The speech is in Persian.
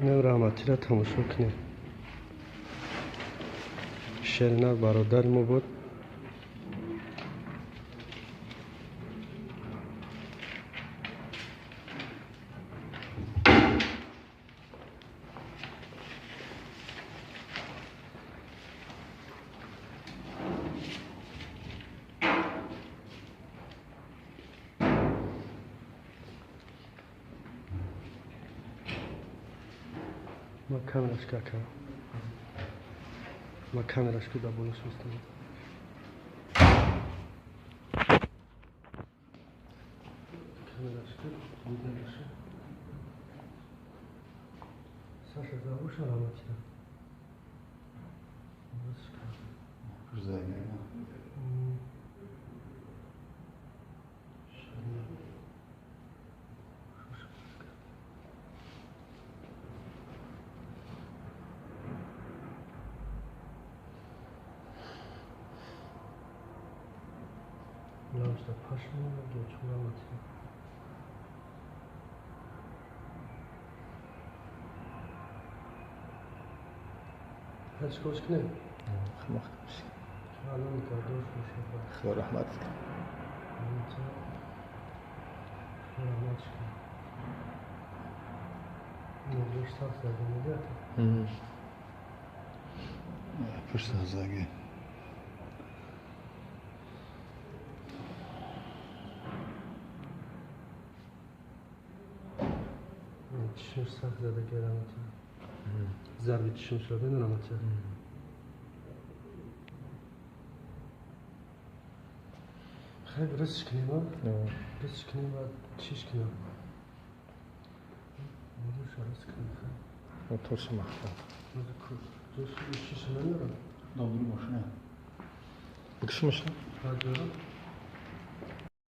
اینو رحمتی را تماشا کنیم. شیرینه برادر ما بود. ما کامرش که ما کامرش که دابونش میستم. کامرش که دیدنش. ساشه زاوش علامتی. Güzel ya. Ulan işte paşmaya geçiyor anlatıyor. هرچی کوچ کنه؟ خمخ میشه. الان کادوش میشه. خدا رحمت کنه. رحمت کنه. نوش سخت زده میده. پشت زاگه. چشم سخت زده گرمت. ضربه چشم شده نمیدونم چه. خیلی رسش کنیم ها؟ رسش کنیم و چیش کنیم. موضوع رس کنیم خیلی. موتورش مخفا. موضوع کو. جوش چیش نمیدونم. دادور ماشینه. بکشی ماشین؟